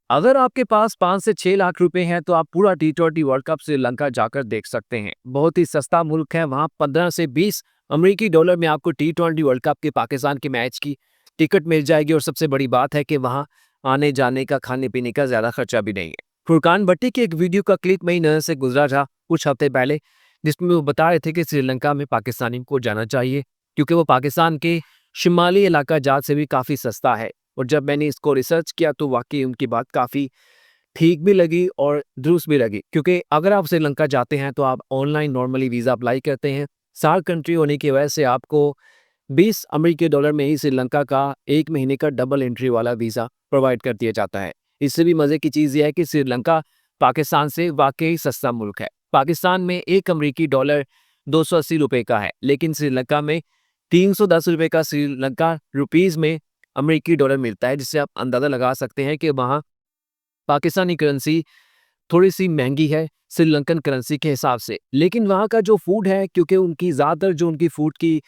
अगर आपके पास 5 से 6 लाख रुपए हैं तो आप पूरा टी20 वर्ल्ड कप श्रीलंका जाकर देख सकते हैं। बहुत ही सस्ता मुल्क है, वहाँ 15 से 20 अमेरिकी डॉलर में आपको टी20 वर्ल्ड कप के पाकिस्तान के मैच की टिकट मिल जाएगी और सबसे बड़ी बात है कि वहाँ आने जाने का, खाने पीने का ज़्यादा खर्चा भी नहीं है। फुरकान भट्टी की एक वीडियो का क्लिप मेरी नज़र से गुजरा था कुछ हफ्ते पहले, जिसमें वो बता रहे थे कि श्रीलंका में पाकिस्तानी को जाना चाहिए क्योंकि वो पाकिस्तान के शिमाली इलाका जात से भी काफ़ी सस्ता है। और जब मैंने इसको रिसर्च किया तो वाकई उनकी बात काफ़ी ठीक भी लगी और दुरुस्त भी लगी, क्योंकि अगर आप श्रीलंका जाते हैं तो आप ऑनलाइन नॉर्मली वीज़ा अप्लाई करते हैं। सार्क कंट्री होने की वजह से आपको 20 अमेरिकी डॉलर में ही श्रीलंका का 1 महीने का डबल एंट्री वाला वीज़ा प्रोवाइड कर दिया जाता है। इससे भी मज़े की चीज़ ये है कि श्रीलंका पाकिस्तान से वाकई सस्ता मुल्क है। पाकिस्तान में 1 अमेरिकी डॉलर 280 रुपये का है, लेकिन श्रीलंका में 310 रुपये का श्रीलंका रुपीज़ में अमेरिकी डॉलर मिलता है, जिससे आप अंदाज़ा लगा सकते हैं कि वहाँ पाकिस्तानी करेंसी थोड़ी-सी महँगी है श्रीलंकन करेंसी के हिसाब से। लेकिन वहाँ का जो फूड है, क्योंकि उनकी ज़्यादातर जो उनकी फूड की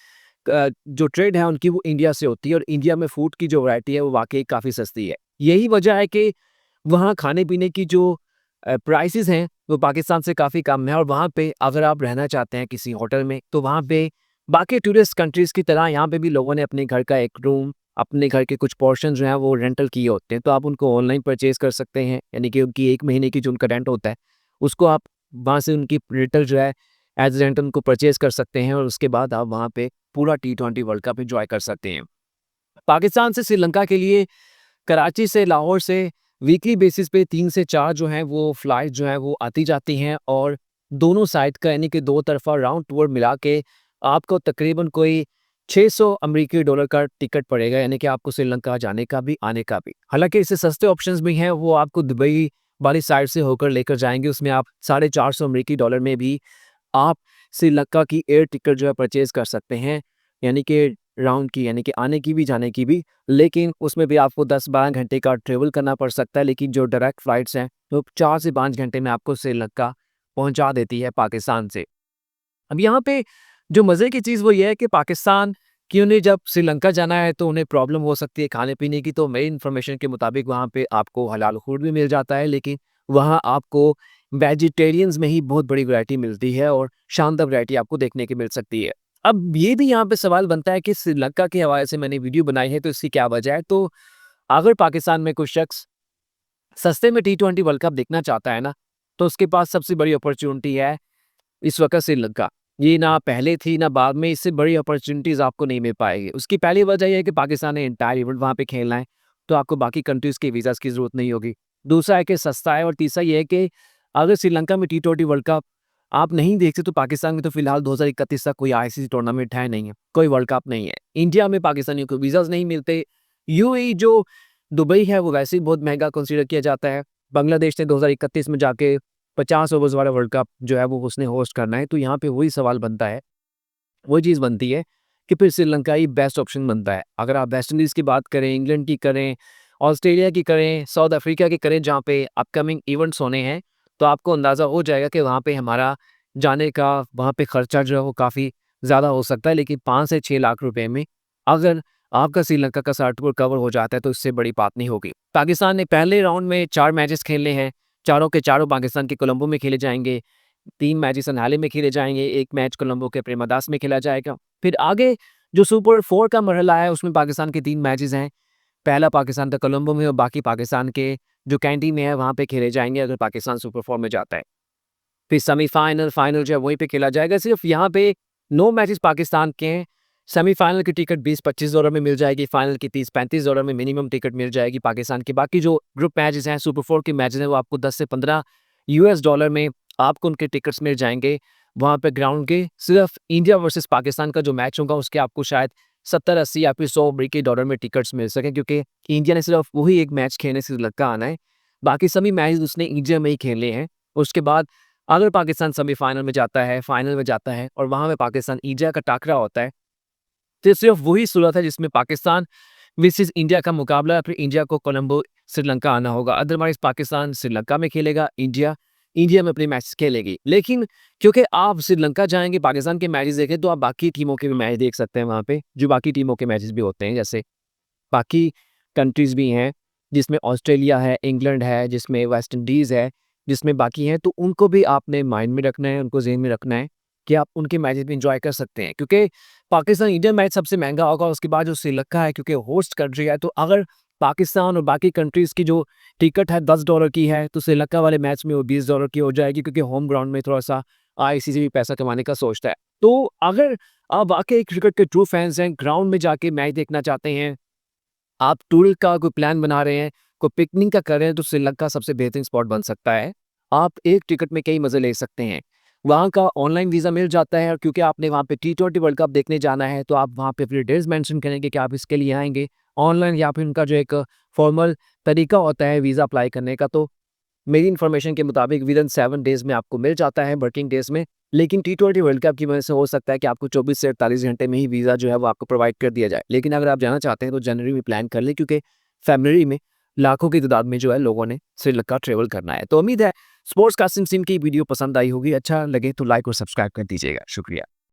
जो ट्रेड है उनकी, वो इंडिया से होती है और इंडिया में फूड की जो वैरायटी है वो वाक़ई काफ़ी सस्ती है। यही वजह है कि वहाँ खाने-पीने की जो प्राइसेज़ हैं वो पाकिस्तान से काफ़ी कम है और वहाँ पे अगर आप रहना चाहते हैं किसी होटल में, तो वहाँ पे बाकी टूरिस्ट कंट्रीज़ की तरह यहाँ पे भी लोगों ने अपने घर का एक रूम, अपने घर के कुछ पोर्शन जो हैं वो रेंटल किए होते हैं, तो आप उनको ऑनलाइन परचेज़ कर सकते हैं। यानी कि उनकी 1 महीने की जो उनका रेंट होता है, उसको आप वहाँ से उनकी रेंटल जो है एज़ रेंट उनको परचेज़ कर सकते हैं और उसके बाद आप वहाँ पे पूरा टी20 वर्ल्ड कप एन्जॉय कर सकते हैं। पाकिस्तान से श्रीलंका के लिए कराची से, लाहौर से वीकली बेसिस पे 3 से 4 जो हैं वो फ्लाइट जो हैं वो आती जाती हैं और दोनों साइड का यानी कि दो तरफ़ा राउंड टूर मिला के आपको तकरीबन कोई 600 अमेरिकी डॉलर का टिकट पड़ेगा, यानी कि आपको श्रीलंका जाने का भी, आने का भी। हालाँकि इससे सस्ते ऑप्शंस भी हैं, वो आपको दुबई वाली साइड से होकर लेकर जाएँगे, उसमें आप 450 अमेरिकी डॉलर में भी आप श्रीलंका की एयर टिकट जो है परचेज़ कर सकते हैं, यानी कि राउंड की, यानी कि आने की भी, जाने की भी। लेकिन उसमें भी आपको 10-12 घंटे का ट्रैवल करना पड़ सकता है, लेकिन जो डायरेक्ट फ़्लाइट्स हैं, वो 4 से 5 घंटे में आपको श्रीलंका पहुँचा देती है पाकिस्तान से। अब यहाँ पे जो मज़े की चीज़ वो ये है कि पाकिस्तान की उन्हें जब श्रीलंका जाना है तो उन्हें प्रॉब्लम हो सकती है खाने-पीने की, तो मेरी इन्फॉर्मेशन के मुताबिक वहाँ पे आपको हलाल फूड भी मिल जाता है, लेकिन वहाँ आपको वेजिटेरियंस में ही बहुत बड़ी वैरायटी मिलती है और शानदार वैरायटी आपको देखने की मिल सकती है। अब ये भी यहाँ पे सवाल बनता है कि श्रीलंका के हवाले से मैंने वीडियो बनाई है तो इसकी क्या वजह है? तो अगर पाकिस्तान में कोई शख्स सस्ते में टी20 वर्ल्ड कप देखना चाहता है ना, तो उसके पास सबसे बड़ी अपॉर्च्युनिटी है इस वक़्त श्रीलंका। ये ना पहले थी ना बाद में, इससे बड़ी अपॉर्च्युनिटीज़ आपको नहीं मिल पाएगी। उसकी पहली वजह ये है कि पाकिस्तान ने एंटायर इवेंट वहाँ पे खेलना है, तो आपको बाकी कंट्रीज़ के वीज़ाज़ की ज़रूरत नहीं होगी। दूसरा है कि सस्ता है और तीसरा ये है कि अगर श्रीलंका में टी20 वर्ल्ड कप आप नहीं देखते तो पाकिस्तान में तो फ़िलहाल 2031 तक कोई आईसीसी टूर्नामेंट है नहीं है, कोई वर्ल्ड कप नहीं है। इंडिया में पाकिस्तानियों को वीज़ाज़ नहीं मिलते। यूएई जो दुबई है वो वैसे ही बहुत महँगा कंसीडर किया जाता है। बांग्लादेश ने 2031 में जाके 50 ओवर्स वाला वर्ल्ड कप जो है वो उसने होस्ट करना है, तो यहाँ पे वही सवाल बनता है, वही चीज़ बनती है कि फिर श्रीलंका ही बेस्ट ऑप्शन बनता है। अगर आप वेस्ट इंडीज़ की बात करें, इंग्लैंड की करें, ऑस्ट्रेलिया की करें, साउथ अफ्रीका की करें, जहाँ पे अपकमिंग इवेंट्स होने हैं, तो आपको अंदाज़ा हो जाएगा कि वहाँ पे हमारा जाने का, वहाँ पे खर्चा जो है वो काफ़ी ज़्यादा हो सकता है। लेकिन 5 से 6 लाख रुपए में अगर आपका श्रीलंका का सारा टूर कवर हो जाता है तो इससे बड़ी बात नहीं होगी। पाकिस्तान ने पहले राउंड में 4 मैचेस खेलने हैं, चारों के चारों पाकिस्तान के कोलंबो में खेले जाएँगे। 3 मैचेस अनाले में खेले जाएँगे, 1 मैच कोलंबो के प्रेमदास में खेला जाएगा। फिर आगे जो सुपर 4 का मरहला है उसमें पाकिस्तान के 3 मैचेस हैं। पहला पाकिस्तान का कोलंबो में और बाकी पाकिस्तान के जो कैंटी में है वहाँ पे खेले जाएँगे अगर पाकिस्तान सुपर 4 में जाता है। फिर सेमीफाइनल, फाइनल जो है वहीं पे खेला जाएगा। सिर्फ यहाँ पे 9 मैचेस पाकिस्तान के हैं। सेमीफाइनल की टिकट 20-25 डॉलर में मिल जाएगी, फाइनल की 30-35 डॉलर में मिनिमम टिकट मिल जाएगी पाकिस्तान की। बाकी जो ग्रुप मैचेस हैं, सुपर 4 के मैचेस हैं, वो आपको 10 से 15 यूएस डॉलर में आपको उनके टिकट्स मिल जाएँगे। वहाँ पे ग्राउंड के सिर्फ इंडिया वर्सेस पाकिस्तान का जो मैच होगा उसके आपको शायद 70-80 या फिर 100 अमेरिकी डॉलर में टिकट्स मिल सकें, क्योंकि इंडिया ने सिर्फ वही एक मैच खेलने श्रीलंका आना है। बाकी सभी मैच उसने इंडिया में ही खेलने हैं। उसके बाद अगर पाकिस्तान सेमीफाइनल में जाता है, फाइनल में जाता है और वहाँ पे पाकिस्तान इंडिया का टाकरा होता है, तो सिर्फ वही सूरत है जिसमें पाकिस्तान वर्सेस इंडिया का मुकाबला है, फिर इंडिया को कोलंबो श्रीलंका आना होगा। अदरवाइज़ पाकिस्तान श्रीलंका में खेलेगा, इंडिया इंडिया में अपने मैचेस खेलेगी। लेकिन क्योंकि आप श्रीलंका जाएँगे पाकिस्तान के मैचेस देखें, तो आप बाकी टीमों के भी मैच देख सकते हैं वहाँ पे, जो बाकी टीमों के मैचेस भी होते हैं। जैसे बाकी कंट्रीज़ भी हैं, जिसमें ऑस्ट्रेलिया है, इंग्लैंड है, जिसमें वेस्ट इंडीज़ है, जिसमें बाकी हैं, तो उनको भी आपने माइंड में रखना है, उनको ज़हन में रखना है कि आप उनके मैचेस भी एन्जॉय कर सकते हैं। क्योंकि पाकिस्तान इंडिया मैच सबसे महँगा होगा, उसके बाद जो श्रीलंका है क्योंकि होस्ट कंट्री है, तो अगर पाकिस्तान और बाकी कंट्रीज़ की जो टिकट है $10 की है, तो श्रीलंका वाले मैच में वो $20 की हो जाएगी क्योंकि होम ग्राउंड में थोड़ा-सा आईसीसी भी पैसा कमाने का सोचता है। तो अगर आप वाक़ई क्रिकेट के ट्रू फैन्स हैं, ग्राउंड में जाके मैच देखना चाहते हैं, आप टूर का कोई प्लान बना रहे हैं, कोई पिकनिक का कर रहे हैं, तो श्रीलंका सबसे बेहतरीन स्पॉट बन सकता है। आप एक टिकट में कई मज़े ले सकते हैं। वहाँ का ऑनलाइन वीज़ा मिल जाता है और क्योंकि आपने वहाँ पे टी20 वर्ल्ड कप देखने जाना है, तो आप वहाँ पे अपनी डिटेल्स मेंशन करेंगे कि आप इसके लिए आएँगे। ऑनलाइन या फिर उनका जो एक फॉर्मल तरीका होता है वीज़ा अप्लाई करने का, तो मेरी इन्फॉर्मेशन के मुताबिक विदिन 7 डेज़ में आपको मिल जाता है वर्किंग डेज़ में। लेकिन टी20 वर्ल्ड कप की वजह से हो सकता है कि आपको 24 से 48 घंटे में ही वीज़ा जो है वो आपको प्रोवाइड कर दिया जाए। लेकिन अगर आप जाना चाहते हैं तो जनवरी में प्लान कर लें क्योंकि फ़रवरी में लाखों की तादाद में जो है लोगों ने श्रीलंका ट्रैवल करना है। तो उम्मीद है स्पोर्ट्स कास्टिंग सिम की वीडियो पसंद आई होगी। अच्छा लगे तो लाइक और सब्सक्राइब कर दीजिएगा। शुक्रिया।